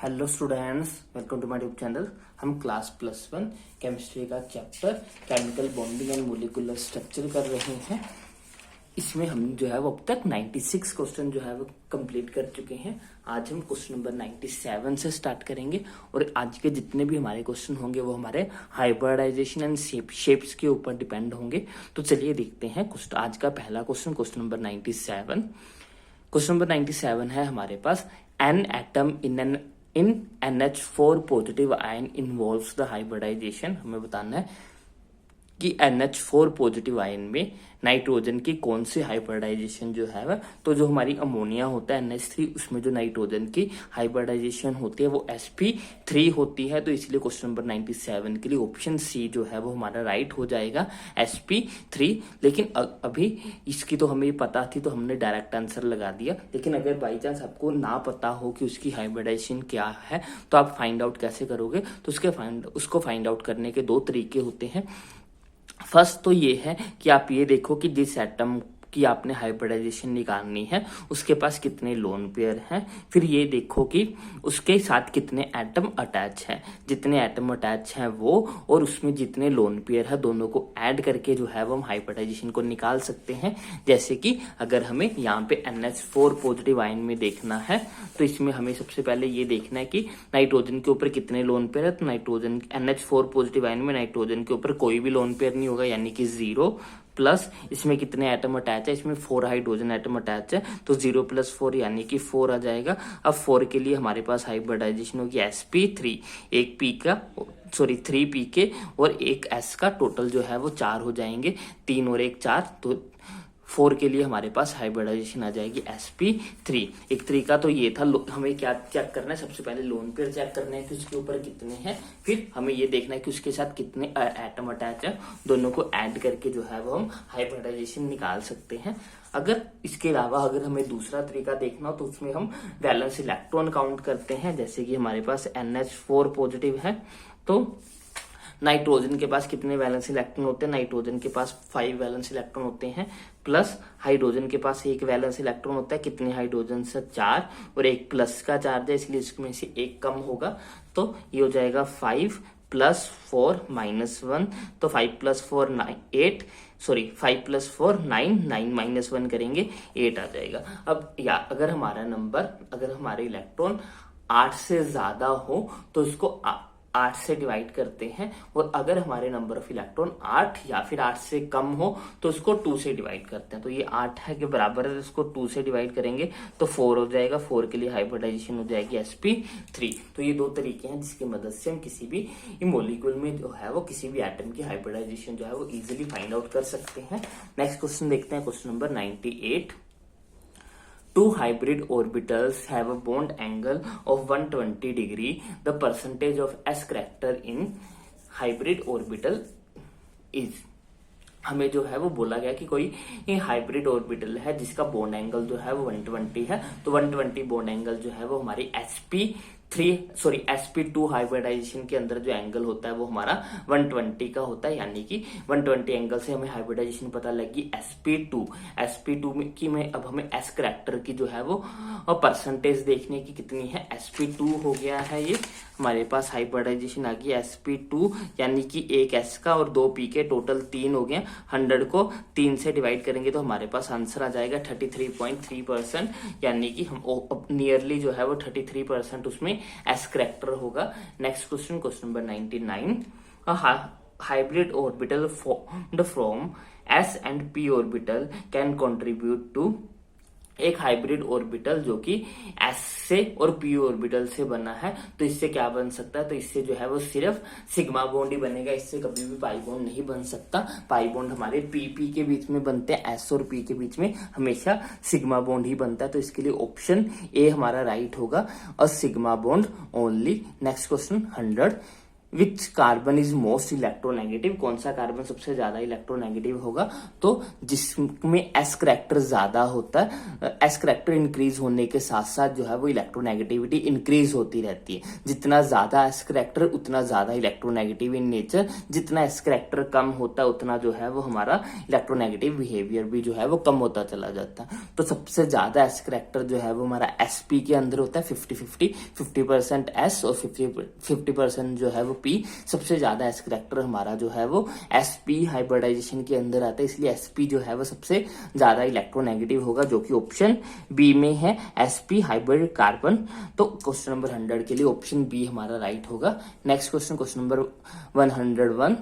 Hello students, welcome to my YouTube channel. हम class +1 chemistry का chapter chemical bonding and molecular structure कर रहे हैं। इसमें हम जो है वो अब तक 96 क्वेश्चन जो है वो कंप्लीट कर चुके हैं। आज हम क्वेश्चन नंबर 97 से स्टार्ट करेंगे और आज के जितने भी हमारे क्वेश्चन होंगे वो हमारे हाइब्रिडाइजेशन एंड शेप्स के ऊपर डिपेंड होंगे। तो चलिए देखते हैं आज का पहला question, question number 97। Question number 97 है हमारे पास, an atom in NH4 positive ion involves the hybridisation. हमें बताना है कि NH4 पॉजिटिव आयन में नाइट्रोजन की कौन सी हाइब्रिडाइजेशन जो है वह, तो जो हमारी अमोनिया होता है NH3, उसमें जो नाइट्रोजन की हाइब्रिडाइजेशन होती है वो sp3 होती है। तो इसलिए क्वेश्चन नंबर 97 के लिए ऑप्शन सी जो है वो हमारा राइट हो जाएगा, sp3। लेकिन अभी इसकी तो हमें पता थी तो हमने डायरेक्ट आंसर लगा दिया। लेकिन अगर बाई चांस आपको ना पता हो कि उसकी हाइब्रिडाइजेशन क्या है तो आप फाइंड आउट कैसे करोगे? तो उसको फाइंड आउट करने के दो तरीके होते हैं। फर्स्ट तो ये है कि आप ये देखो कि जिस एटम की आपने हाइब्रिडाइजेशन निकालनी है उसके पास कितने लोन पेयर हैं। फिर ये देखो कि उसके साथ कितने एटम अटैच हैं। जितने एटम अटैच हैं वो और उसमें जितने लोन पेयर है, दोनों को ऐड करके जो है वो हम हाइब्रिडाइजेशन को निकाल सकते हैं। जैसे कि अगर हमें यहाँ पे NH4 पॉजिटिव आयन में देखना है तो इसमें हमें सबसे पहले ये देखना है कि नाइट्रोजन के ऊपर कितने लोन पेयर है। तो नाइट्रोजन NH4 पॉजिटिव आयन में नाइट्रोजन के ऊपर कोई भी लोन पेयर नहीं होगा, यानी कि 0। प्लस इसमें कितने एटम अटैच है, इसमें 4 हाइड्रोजन एटम अटैच है, तो 0 + 4 यानी कि 4 आ जाएगा। अब 4 के लिए हमारे पास हाइब्रिडाइजेशन होगी sp3, एक पी का 3 पी के और एक s का, टोटल जो है वो 4 हो जाएंगे, 3 और 1 4, तो 4 के लिए हमारे पास हाइब्रिडाइजेशन आ जाएगी sp3। एक तरीका तो ये था। हमें क्या चेक करना है, सबसे पहले लोन पेयर चेक करना है कि उसके ऊपर कितने हैं, फिर हमें ये देखना है कि उसके साथ कितने एटम अटैच है। दोनों को ऐड करके जो है वो हम हाइब्रिडाइजेशन निकाल सकते हैं। अगर इसके अलावा अगर हमें दूसरा तरीका देखना हो तो उसमें हम वैलेंस इलेक्ट्रॉन काउंट करते हैं। जैसे कि हमारे पास NH4 पॉजिटिव है तो नाइट्रोजन के पास कितने वैलेंस इलेक्ट्रॉन होते हैं? नाइट्रोजन के पास 5 वैलेंस इलेक्ट्रॉन होते हैं, प्लस हाइड्रोजन के पास 1 वैलेंस इलेक्ट्रॉन होता है। कितने हाइड्रोजन से? 4, और एक प्लस का चार्ज है इसलिए इसमें से एक कम होगा, तो ये हो जाएगा 5 + 4 - 1, तो 5 + 4 9 8, 5 + 4 9, 9 - 1 करेंगे 8 आ जाएगा। अब या अगर हमारे इलेक्ट्रॉन 8 से ज्यादा हो तो इसको 8 से डिवाइड करते हैं, और अगर हमारे नंबर ऑफ इलेक्ट्रॉन 8 या फिर 8 से कम हो तो इसको 2 से डिवाइड करते हैं। तो ये 8 है के बराबर है, इसको 2 से डिवाइड करेंगे तो 4 हो जाएगा। 4 के लिए हाइब्रिडाइजेशन हो जाएगी sp3। तो ये दो तरीके हैं जिसकी मदद से हम किसी भी मॉलिक्यूल में जो है वो किसी भी एटम की हाइब्रिडाइजेशन जो है वो इजिली फाइंड आउट कर सकते हैं। नेक्स्ट क्वेश्चन देखते हैं, question number 98। Two hybrid orbitals have a bond angle of 120 degree. The percentage of S character in hybrid orbital is। हमें जो है वो बोला गया कि कोई हाइब्रिड ऑर्बिटल है जिसका बॉन्ड एंगल जो है वो 120 है। तो 120 बॉन्ड एंगल जो है वो हमारी sp2 हाइब्रिडाइजेशन के अंदर जो एंगल होता है वो हमारा 120 का होता है, यानी कि 120 एंगल से हमें हाइब्रिडाइजेशन पता लगी sp2 में की में अब हमें S करैक्टर की जो है वो परसेंटेज देखने की कितनी है। sp2 हो गया है, ये हमारे पास हाइब्रिडाइजेशन आ गई sp2, यानी कि एक S का और 2 P के, टोटल 3 हो गए। 100 को 3 से डिवाइड करेंगे तो हमारे पास आंसर आ जाएगा 33.3%, यानी कि हम नियरली जो है वो 33% उसमें S करैक्टर होगा। Next question, question number 99। Hybrid orbital formed from S and P orbital can contribute to. एक हाइब्रिड ऑर्बिटल जो कि S से और P ऑर्बिटल से बना है, तो इससे क्या बन सकता है? तो इससे जो है वो सिर्फ सिग्मा बॉन्ड ही बनेगा, इससे कभी भी पाई बॉन्ड नहीं बन सकता। पाई बॉन्ड हमारे PP के बीच में बनते हैं, S और P के बीच में हमेशा सिग्मा बॉन्ड ही बनता है। तो इसके लिए ऑप्शन ए हमारा राइट होगा, और sigma bond only. Next question 100। Which carbon is most electronegative, कौन सा कार्बन सबसे ज्यादा इलेक्ट्रोनेगेटिव होगा, तो जिसमें एस करेक्टर ज्यादा होता है, एस करेक्टर इंक्रीज होने के साथ साथ जो है वो इलेक्ट्रोनेगेटिविटी इंक्रीज होती रहती है। जितना ज्यादा एस करेक्टर उतना ज्यादा इलेक्ट्रोनेगेटिव इन नेचर, जितना एस करेक्टर कम होता है उतना जो है वो हमारा इलेक्ट्रोनेगेटिव बिहेवियर भी जो है वो कम होता चला जाता है। तो सबसे ज्यादा एस करेक्टर जो है वो हमारा एसपी के अंदर होता है 50% एस और 50% जो है वो पी। सबसे ज्यादा एस करेक्टर हमारा जो है वो एसपी हाइब्रिडाइजेशन के अंदर आता है, इसलिए एसपी जो है वो सबसे ज्यादा इलेक्ट्रोनेगेटिव होगा, जो कि ऑप्शन बी में है, एसपी हाइब्रिड कार्बन। तो क्वेश्चन नंबर 100 के लिए ऑप्शन बी हमारा राइट होगा। Next question number 101,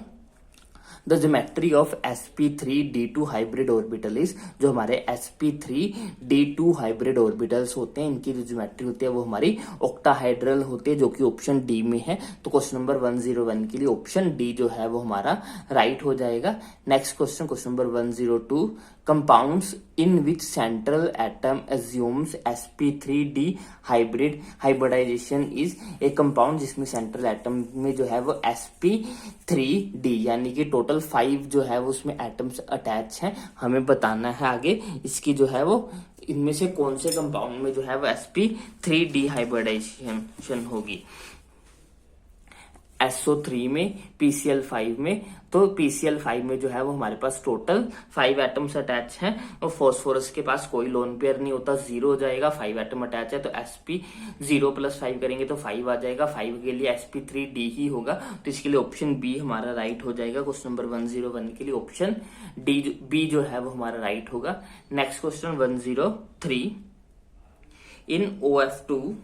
the geometry of sp3d2 hybrid orbital is, जो हमारे sp3d2 हाइब्रिड ऑर्बिटल्स होते हैं इनकी जो ज्योमेट्री होती है वो हमारी ऑक्टाहाइड्रल होती है, जो कि ऑप्शन डी में है। तो क्वेश्चन नंबर 101 के लिए ऑप्शन डी जो है वो हमारा राइट हो जाएगा। Next question number 102, compounds in which central atom assumes sp3d hybridisation is, एक कंपाउंड जिसमें सेंट्रल एटम में जो है वो sp3d यानी कि टोटल 5 जो है वो उसमें एटम्स अटैच हैं। हमें बताना है आगे इसकी जो है वो इनमें से कौन से कंपाउंड में जो है वो sp3d हाइब्रिडाइजेशन होगी, SO3 में, PCl5 में। तो PCl5 में जो है वो हमारे पास टोटल 5 एटम्स अटैच हैं और फॉस्फोरस के पास कोई लोन पेयर नहीं होता, 0 हो जाएगा, 5 एटम अटैच है तो sp 0 + 5 करेंगे तो 5 आ जाएगा, 5 के लिए sp3d ही होगा, तो इसके लिए ऑप्शन बी हमारा राइट हो जाएगा। क्वेश्चन नंबर 101 के लिए ऑप्शन बी जो है वो हमारा राइट होगा। Next question 103, in OF2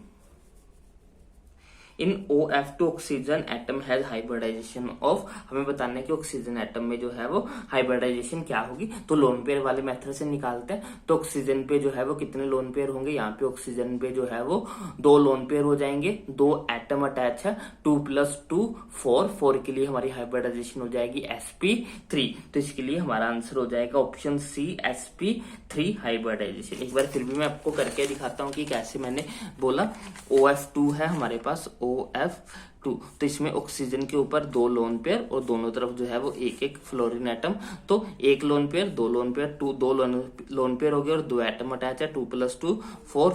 oxygen atom has hybridisation of, हमें बताना है कि ऑक्सीजन एटम में जो है वो हाइब्रिडाइजेशन क्या होगी, तो लोन पेयर वाले मेथड से निकालते हैं। तो ऑक्सीजन पे जो है वो कितने लोन पेयर होंगे, यहाँ पे ऑक्सीजन पे जो है वो 2 लोन पेयर हो जाएंगे, 2 एटम अटैच है, 2 + 2 4 के लिए हमारी हाइब्रिडाइजेशन हो जाएगी sp3, तो इसके लिए हमारा आंसर हो जाएगा ऑप्शन सी sp3 हाइब्रिडाइजेशन। एक बार फिर भी मैं आपको करके दिखाता हूँ कि कैसे मैंने बोला। OF2 है हमारे पास, OF2, तो इसमें ऑक्सीजन के ऊपर 2 लोन पेयर और दोनों तरफ जो है वो एक फ्लोरीन एटम, तो 1 lone pair, 2 lone pair, 2 lone pair हो गए और 2 एटम अटैच है, 2 + 2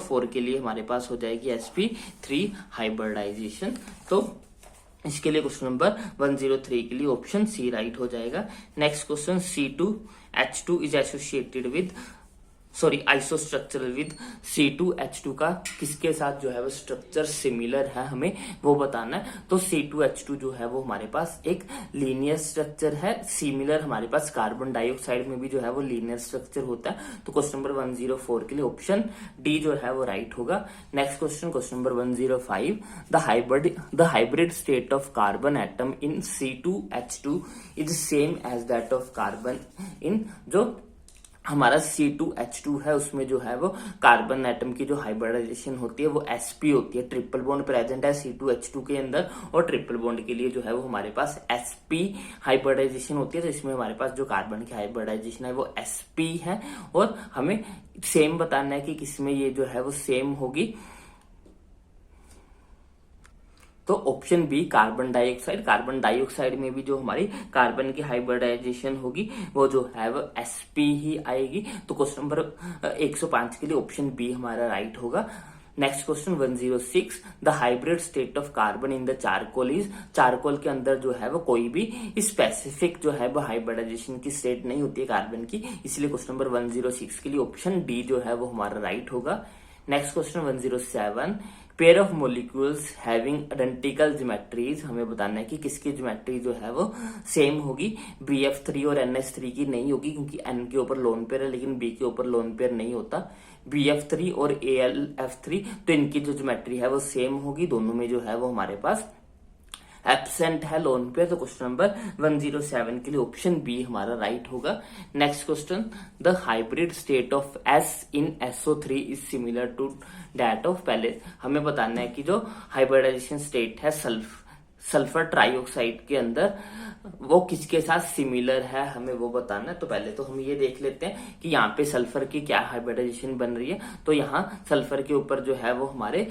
4 के लिए हमारे पास हो जाएगी sp3 हाइब्रिडाइजेशन। तो इसके लिए क्वेश्चन नंबर 103 के लिए ऑप्शन सी राइट हो जाएगा। Next question, C2H2 is associated with, isostructural with C2H2 का किसके साथ जो है वो स्ट्रक्चर सिमिलर है, हमें वो बताना है। तो C2H2 जो है वो हमारे पास एक लीनियर स्ट्रक्चर है, सिमिलर हमारे पास कार्बन डाइऑक्साइड में भी जो है वो लीनियर स्ट्रक्चर होता है। तो क्वेश्चन नंबर 104 के लिए ऑप्शन डी जो है वो राइट होगा। Next question number 105, the hybrid state of carbon atom in C2H2 is same as that of carbon in, जो हमारा C2H2 है उसमें जो है वो कार्बन एटम की जो हाइब्रिडाइजेशन होती है वो sp होती है, ट्रिपल बॉन्ड प्रेजेंट है C2H2 के अंदर और ट्रिपल बॉन्ड के लिए जो है वो हमारे पास sp हाइब्रिडाइजेशन होती है। तो इसमें हमारे पास जो कार्बन की हाइब्रिडाइजेशन है वो sp है और हमें सेम बताना है कि किसमें ये जो है वो सेम होगी। तो ऑप्शन बी कार्बन डाइऑक्साइड में भी जो हमारी कार्बन की हाइब्रिडाइजेशन होगी वो जो है वो sp ही आएगी। तो क्वेश्चन नंबर 105 के लिए ऑप्शन बी हमारा राइट होगा। Next question 106, the hybrid state of carbon in the charcoal is, charcoal के अंदर जो है वो कोई भी स्पेसिफिक जो है वो हाइब्रिडाइजेशन की स्टेट नहीं होती है कार्बन की, इसलिए क्वेश्चन नंबर 106 के लिए ऑप्शन डी जो है वो हमारा राइट होगा। Next question 107, pair of molecules having identical geometries, हमें बताना है कि किसकी ज्योमेट्री जो है वो सेम होगी। BF3 और NH3 की नहीं होगी क्योंकि N के ऊपर लोन पेयर है लेकिन B के ऊपर लोन पेयर नहीं होता। BF3 और AlF3, तो इनकी जो ज्योमेट्री है वो सेम होगी, दोनों में जो है वो हमारे पास एब्सेंट है लोन पेयर। तो क्वेश्चन नंबर 107 के लिए ऑप्शन बी हमारा राइट होगा। Next question, the hybrid state of S in SO3 is similar to that of, पहले हमें बताना है कि जो हाइब्रिडाइजेशन स्टेट है सल्फर ट्राइऑक्साइड के अंदर वो किसके साथ सिमिलर है हमें वो बताना है। तो पहले तो हम ये देख लेते हैं कि यहाँ पे सल्फर की क्या हाइब्रिडाइजेशन बन रही है। तो यहाँ सल्फर के ऊपर जो है वो हमारे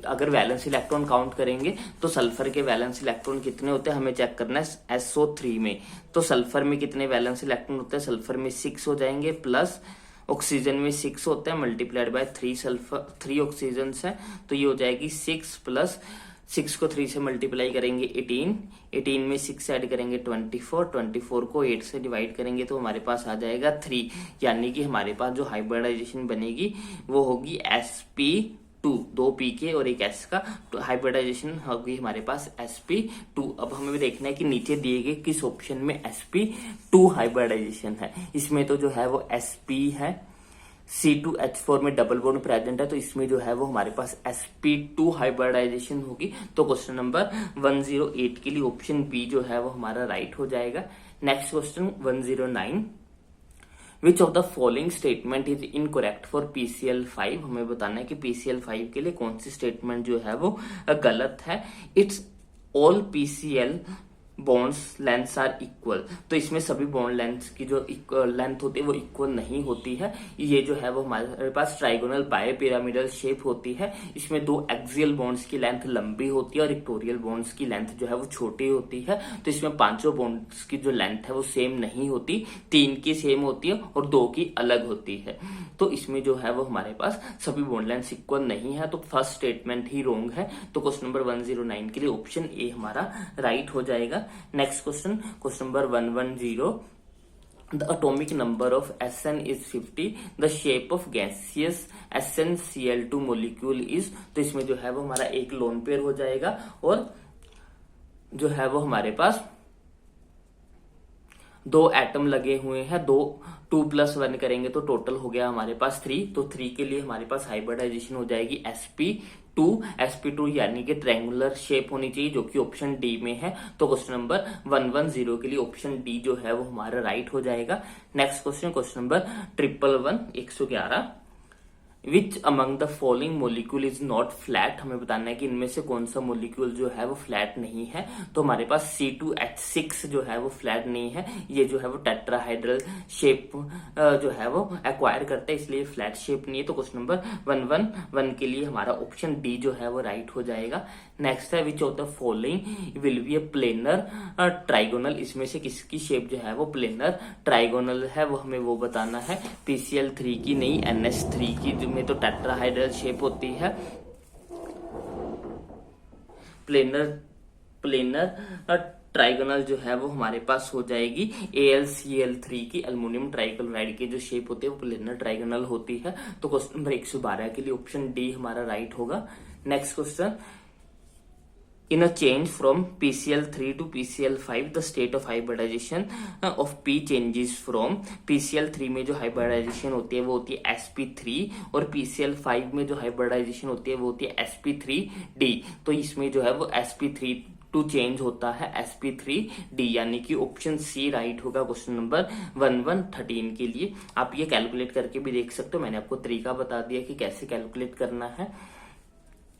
अगर वैलेंस इलेक्ट्रॉन काउंट करेंगे तो सल्फर के वैलेंस इलेक्ट्रॉन कितने होते हैं हमें चेक करना है SO3 में। तो सल्फर में कितने वैलेंस इलेक्ट्रॉन होते हैं, सल्फर में 6 हो जाएंगे, प्लस ऑक्सीजन में 6 होते हैं मल्टीप्लाइड बाय 3 सल्फर 3 ऑक्सीजन है। तो ये हो जाएगी 6 प्लस 6 को 3 से मल्टीप्लाई करेंगे 18 में 6 ऐड करेंगे 24 को 8 से डिवाइड करेंगे तो हमारे पास आ जाएगा 3। यानी कि हमारे पास जो हाइब्रिडाइजेशन बनेगी वो होगी sp2, 2 p के और एक s का हाइब्रिडाइजेशन होगी हमारे पास sp2। अब हमें भी देखना है कि नीचे दिए गए किस ऑप्शन में sp2 हाइब्रिडाइजेशन है। इसमें तो जो है वो sp है, C2H4 में डबल बॉन्ड प्रेजेंट है तो इसमें जो है वो हमारे पास sp2 हाइब्रिडाइजेशन होगी। तो क्वेश्चन नंबर 108 के लिए ऑप्शन बी जो है वो हमारा राइट हो जाएगा। Next question 109, which of the following statement is incorrect for PCl5। हमें बताना है कि PCl5 के लिए कौन सी स्टेटमेंट जो है वो गलत है। It's all PCl bonds lengths are equal. तो इसमें सभी बॉन्ड लेंथ की जो लेंथ होती है वो इक्वल नहीं होती है। ये जो है वो हमारे पास ट्राइगोनल बाय पिरामिडल शेप होती है। इसमें 2 एक्सियल बॉन्ड्स की लेंथ लंबी होती है और इक्वेटोरियल बॉन्ड्स की लेंथ जो है वो छोटी होती है। तो इसमें 5 बॉन्ड्स की जो लेंथ है वो सेम नहीं होती, 3 की सेम होती है और 2 की अलग होती है। तो इसमें जो है वो हमारे पास सभी बॉन्ड लेंथ इक्वल नहीं है। तो फर्स्ट स्टेटमेंट ही रॉन्ग है। तो क्वेश्चन नंबर 109 के लिए ऑप्शन ए हमारा राइट हो जाएगा। Next question, question number 110, the atomic number of Sn is 50, the shape of gaseous SnCl2 molecule is। तो इसमें जो है वो हमारा एक लोन पेयर हो जाएगा और जो है वो हमारे पास 2 एटम लगे हुए हैं, 2+1 करेंगे तो टोटल हो गया हमारे पास 3। तो 3 के लिए हमारे पास हाइब्रिडाइजेशन हो जाएगी sp2 यानी कि ट्रायंगुलर शेप होनी चाहिए जो कि ऑप्शन डी में है। तो क्वेश्चन नंबर 110 के लिए ऑप्शन डी जो है वो हमारा राइट हो जाएगा। Next question, question number 111, which among the following molecule is not flat. हमें बताना है कि इनमें से कौन सा मोलिक्यूल जो है वो फ्लैट नहीं है। तो हमारे पास C2H6 जो है वो फ्लैट नहीं है। ये जो है वो टेट्राहाइड्रल शेप जो है वो एक्वायर करता है, इसलिए फ्लैट शेप नहीं है। तो क्वेश्चन नंबर 111 के लिए हमारा ऑप्शन डी जो है वो राइट हो जाएगा। नेक्स्ट है, which of the following will be A planar trigonal. इसमें से किसकी शेप जो है वो प्लेनर ट्राइगोनल है वो हमें वो बताना है। PCl3 की नहीं, NH3 की में तो टेट्राहाइड्रल शेप होती है। प्लेनर ट्राइगोनल जो है वो हमारे पास हो जाएगी AlCl3 की, एल्युमिनियम ट्राइक्लोराइड की जो शेप होती है वो प्लेनर ट्राइगोनल होती है। तो क्वेश्चन नंबर 112 के लिए ऑप्शन डी हमारा राइट होगा। Next question, in a change from PCl3 to PCl5 the state of hybridization of P changes from PCl3 में जो हाइब्रिडाइजेशन होती है वो होती है sp3 और PCl5 में जो हाइब्रिडाइजेशन होती है वो होती है sp3d। तो इसमें जो है वो sp3 टू चेंज होता है sp3d, यानी कि ऑप्शन सी राइट होगा क्वेश्चन नंबर 1113 के लिए। आप ये कैलकुलेट करके भी देख सकते हो, मैंने आपको तरीका बता दिया कि कैसे कैलकुलेट करना है।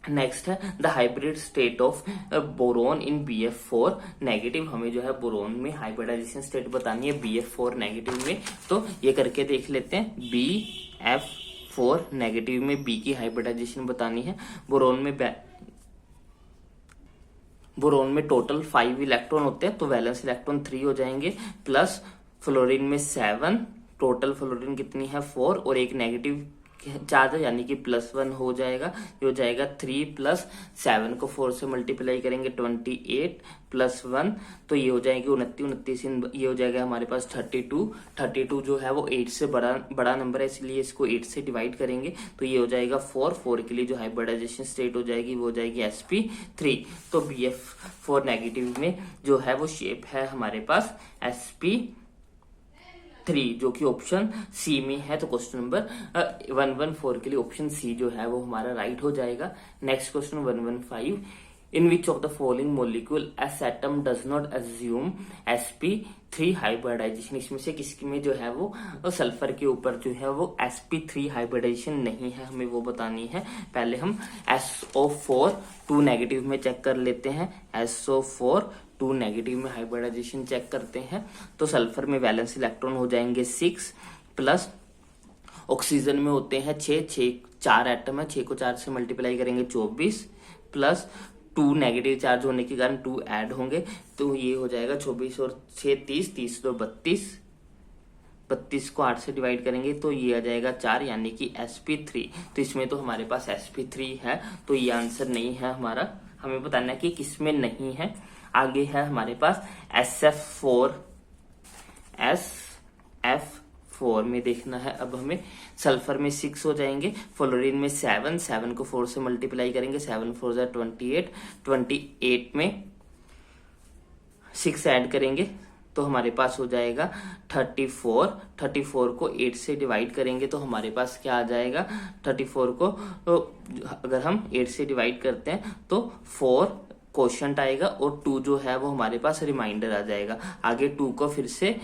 नेक्स्ट है the hybrid state of boron in BF4 negative. हमें जो है बोरोन में हाइब्रिडाइजेशन स्टेट बतानी है BF4 नेगेटिव में। तो ये करके देख लेते हैं। BF4 नेगेटिव में B की हाइब्रिडाइजेशन बतानी है। बोरोन में टोटल 5 इलेक्ट्रॉन होते हैं तो वैलेंस इलेक्ट्रॉन 3 हो जाएंगे, प्लस फ्लोरीन में 7, टोटल फ्लोरीन कितनी है 4 और एक नेगेटिव चार्ज है यानी कि +1 हो जाएगा। ये हो जाएगा 3 + 7 को 4 से मल्टीप्लाई करेंगे 28 + 1 तो ये हो जाएगी 29, ये हो जाएगा हमारे पास 32 जो है वो 8 से बड़ा नंबर है इसलिए इसको 8 से डिवाइड करेंगे तो ये हो जाएगा 4 के लिए जो हाइब्रिडाइजेशन स्टेट हो जाएगी वो हो जाएगी sp3। तो BF4 नेगेटिव में जो है वो शेप है हमारे पास sp3 जो कि ऑप्शन सी में है। तो क्वेश्चन नंबर 114 के लिए ऑप्शन सी जो है वो हमारा राइट हो जाएगा। Next question 115, In which of the following molecule S atom does not assume sp3 hybridization? इसमें से किसकी में जो है वो सल्फर के ऊपर जो है वो sp3 हाइब्रिडाइजेशन नहीं है, हमें वो बतानी है। पहले हम SO4 2 नेगेटिव में चेक कर लेते हैं। SO4 2 नेगेटिव में हाइब्रिडाइजेशन चेक करते हैं तो सल्फर में वैलेंस इलेक्ट्रॉन हो जाएंगे 6 प्लस ऑक्सीजन में होते हैं 6 4 एटम है, 6 को 4 से मल्टीप्लाई करेंगे 24 प्लस 2 नेगेटिव चार्ज होने के कारण 2 ऐड होंगे तो ये हो जाएगा 24 और 6 30, 30 तो 32, 32 को 8 से डिवाइड करेंगे तो ये आ जाएगा 4 यानी कि sp3। तो इसमें तो हमारे पास sp3 है तो ये आंसर नहीं है हमारा। हमें बताना है कि किसमें नहीं है। आगे है हमारे पास SF4 में देखना है। अब हमें सल्फर में 6 हो जाएंगे, फ्लोरीन में 7 को 4 से मल्टीप्लाई करेंगे, 7 4 जा 28, 28 में 6 ऐड करेंगे तो हमारे पास हो जाएगा 34 को 8 से डिवाइड करेंगे तो हमारे पास क्या आ जाएगा 34 को तो अगर हम 8 से डिवाइड करते हैं तो 4 क्वोशंट आएगा और 2 जो है वो हमारे पास रिमाइंडर आ जाएगा। आगे 2 को फिर से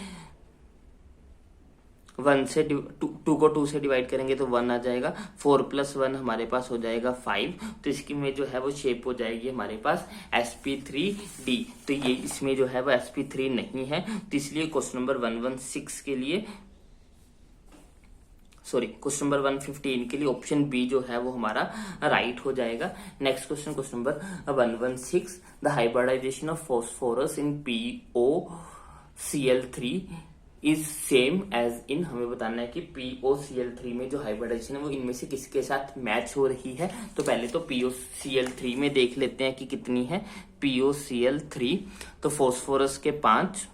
2 को 2 से डिवाइड करेंगे तो 1 आ जाएगा। 4 + 1 हमारे पास हो जाएगा 5 तो इसकी में जो है वो शेप हो जाएगी हमारे पास sp3d। तो ये इसमें जो है वो sp3 नहीं है तो इसलिए क्वेश्चन नंबर 115 के लिए क्वेश्चन नंबर 115 के लिए ऑप्शन बी जो है वो हमारा राइट हो जाएगा। Next question number 116, the hybridisation of phosphorus in POCl3 is same as in. हमें बताना है कि POCl3 में जो हाइब्रिडाइजेशन है वो इनमें से किसके साथ मैच हो रही है। तो पहले तो POCl3 में देख लेते हैं कि कितनी है। POCl3 तो फॉस्फोरस के 5,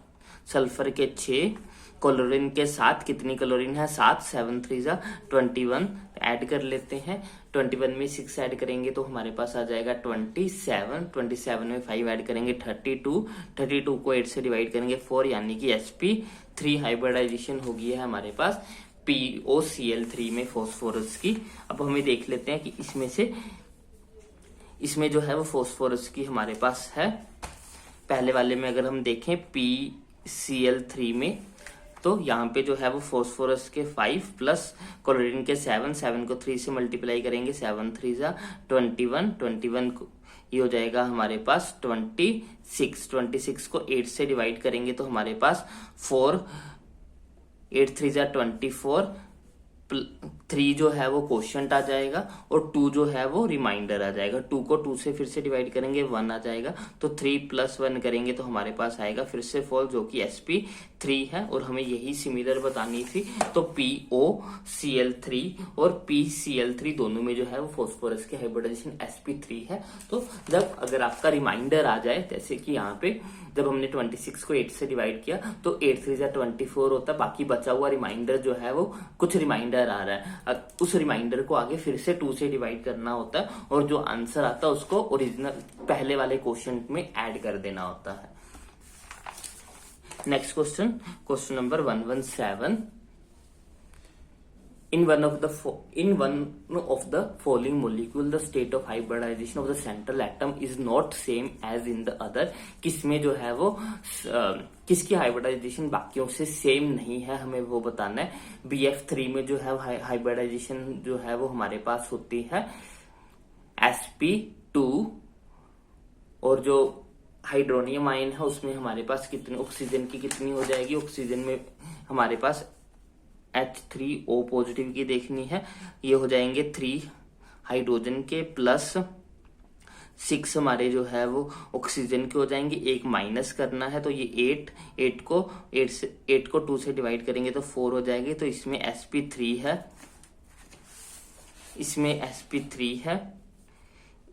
सल्फर के 6, क्लोरीन के 7, कितनी क्लोरीन है 7, 7 3 जा 21 ऐड कर लेते हैं। 21 में 6 ऐड करेंगे तो हमारे पास आ जाएगा 27 में 5 ऐड करेंगे 32 को 8 से डिवाइड करेंगे 4 यानी कि sp3 हाइब्रिडाइजेशन होगी है हमारे पास POCl3 में फॉस्फोरस की। अब हमें देख लेते हैं कि इसमें जो है वो फॉस्फोरस की हमारे पास है। पहले वाले में अगर हम देखें PCl3 में तो यहाँ पे जो है वो फॉस्फोरस के 5 प्लस क्लोरीन के 7 को 3 से मल्टीप्लाई करेंगे 7 3 जा 21 को ये हो जाएगा हमारे पास 26 को 8 से डिवाइड करेंगे तो हमारे पास 8 3 जा 24, 3 जो है वो क्वोशंट आ जाएगा और 2 जो है वो रिमाइंडर आ जाएगा। 2 को 2 से फिर से डिवाइड करेंगे 1 आ जाएगा तो 3 + 1 करेंगे तो हमारे पास आएगा फिर से 4 जो कि sp3 है और हमें यही सिमिलर बतानी थी। तो POCl3 और PCl3 दोनों में जो है वो फॉस्फोरस की हाइब्रिडाइजेशन sp3 है। तो जब अगर आपका रिमाइंडर आ जाए जैसे कि यहाँ पे जब हमने 26 को 8 से डिवाइड किया तो 8 3 जा 24 होता है, बाकी बचा हुआ रिमाइंडर जो है वो कुछ रिमाइंडर आ रहा है, उस रिमाइंडर को आगे फिर से 2 से डिवाइड करना होता है और जो आंसर आता है उसको ओरिजिनल पहले वाले क्वेश्चन में ऐड कर देना होता है। Next question number 117, in one of the following molecule the state of hybridization of the central atom is not same as in the other। किसमें जो है वो किसकी हाइब्रिडाइजेशन बाकियों से सेम नहीं है हमें वो बताना है। BF3 में जो है हाइब्रिडाइजेशन जो है वो हमारे पास होती है sp2 और जो हाइड्रोनियम आयन है उसमें हमारे पास कितनी ऑक्सीजन की कितनी हो जाएगी। ऑक्सीजन में हमारे पास H3O पॉजिटिव की देखनी है, ये हो जाएंगे 3 हाइड्रोजन के प्लस 6 हमारे जो है वो ऑक्सीजन के हो जाएंगे, एक माइनस करना है तो ये 8 को 2 से डिवाइड करेंगे तो 4 हो जाएंगे। तो इसमें sp3 है, इसमें sp3 है,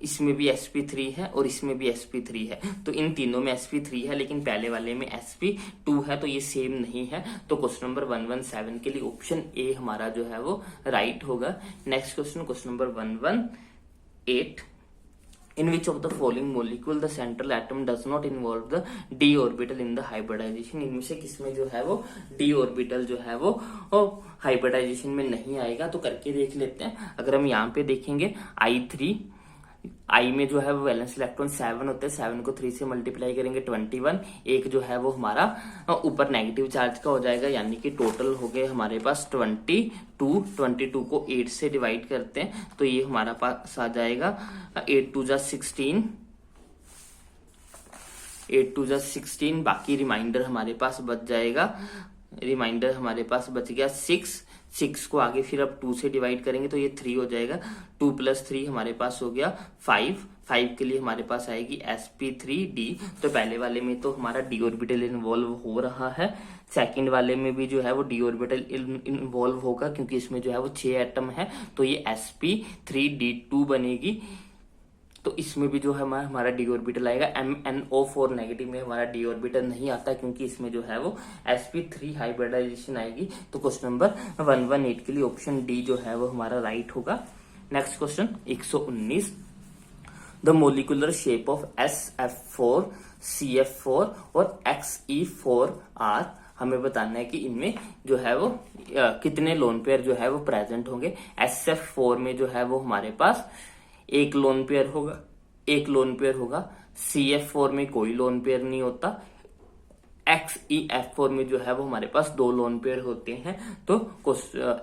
इसमें भी sp3 है और इसमें भी sp3 है। तो इन तीनों में sp3 है लेकिन पहले वाले में sp2 है तो ये सेम नहीं है। तो क्वेश्चन नंबर 117 के लिए ऑप्शन ए हमारा जो है वो राइट होगा। Next question number 118, in which of the following molecule the central atom does not involve the d orbital in the hybridization। इनमें से किसमें जो है वो d orbital जो है वो हाइब्रिडाइजेशन में नहीं आएगा। तो करके देख लेते हैं। अगर हम यहाँ पे देखेंगे I3 आई में जो है वो वैलेंस इलेक्ट्रॉन 7 होते हैं, 7 को 3 से मल्टीप्लाई करेंगे 21, एक जो है वो हमारा ऊपर नेगेटिव चार्ज का हो जाएगा, यानी कि टोटल हो गए हमारे पास 22 को 8 से डिवाइड करते हैं तो ये हमारा पास आ जाएगा 8 2 16, 8 2 16, बाकी रिमाइंडर हमारे पास बच जाएगा, रिमाइंडर हमारे पास बच गया 6 को आगे फिर अब 2 से डिवाइड करेंगे तो ये 3 हो जाएगा, 2 + 3 हमारे पास हो गया 5 के लिए हमारे पास आएगी sp3d। तो पहले वाले में तो हमारा d ऑर्बिटल इन्वॉल्व हो रहा है, सेकंड वाले में भी जो है वो d ऑर्बिटल इन्वॉल्व होगा क्योंकि इसमें जो है वो 6 एटम है, तो ये sp3d2 बनेगी। तो इसमें भी जो है हमारा डी ऑर्बिटल आएगा, MnO4 नेगेटिव में हमारा डी ऑर्बिटल नहीं आता क्योंकि इसमें जो है वो sp3 हाइब्रिडाइजेशन आएगी। तो क्वेश्चन नंबर 118 के लिए ऑप्शन डी जो है वो हमारा राइट होगा। Next question 119, the molecular shape of SF4, CF4 और XE4R, हमें बताना है कि इनमें जो है वो कितने लोन पेयर जो है वो प्रेजेंट होंगे। SF4 में जो है वो हमारे पास एक लोन पेयर होगा, CF4 में कोई लोन पेयर नहीं होता, XEF4 में जो है वो हमारे पास 2 लोन पेयर होते हैं। तो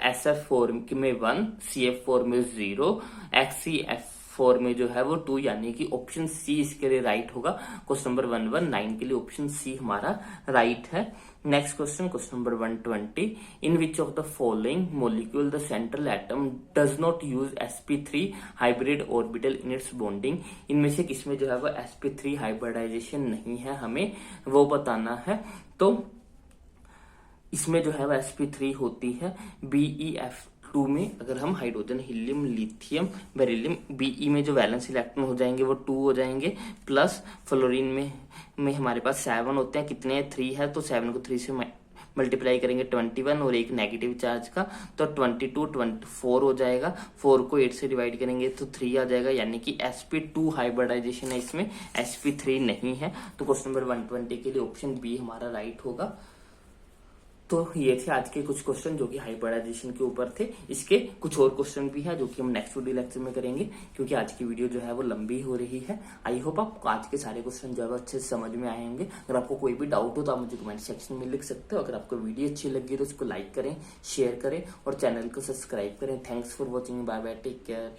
SF4 में 1, CF4 में 0, XEF4 में जो है वो 2, यानी कि ऑप्शन सी इसके लिए राइट होगा। क्वेश्चन नंबर 119 के लिए ऑप्शन सी हमारा राइट है। Next question number 120, in which of the following molecule the central atom does not use sp3 hybrid orbital in its bonding, इनमें से किसमें जो है वो sp3 हाइब्रिडाइजेशन नहीं है, हमें वो बताना है। तो इसमें जो है वो sp3 होती है BeF2 में, अगर हम hydrogen, helium, lithium, beryllium, Be में जो वैलेंस इलेक्ट्रॉन हो जाएंगे वो 2 हो जाएंगे, प्लस फ्लोरीन में हमारे पास 7 होते हैं, कितने 3 है, तो 7 को 3 से मल्टीप्लाई करेंगे 21 और एक नेगेटिव चार्ज का, तो 24 हो जाएगा, 4 को 8 से डिवाइड करेंगे तो 3 आ जाएगा, यानी कि sp2 हाइब्रिडाइजेशन है, इसमें sp3 नहीं है। तो क्वेश्चन नंबर 120 के लिए ऑप्शन बी हमारा राइट होगा। तो ये थे आज के कुछ क्वेश्चन जो कि हाइब्रिडाइजेशन के ऊपर थे। इसके कुछ और क्वेश्चन भी हैं जो कि हम नेक्स्ट वीडियो लेक्चर में करेंगे क्योंकि आज की वीडियो जो है वो लंबी हो रही है। आई होप आपको आज के सारे क्वेश्चन जो है अच्छे से समझ में आए होंगे। अगर आपको कोई भी डाउट हो तो आप मुझे कमेंट सेक्शन में लिख सकते हो। अगर आपको वीडियो अच्छी लगी तो उसको लाइक करें, शेयर करें और चैनल को सब्सक्राइब करें। Thanks for watching, bye bye, take care.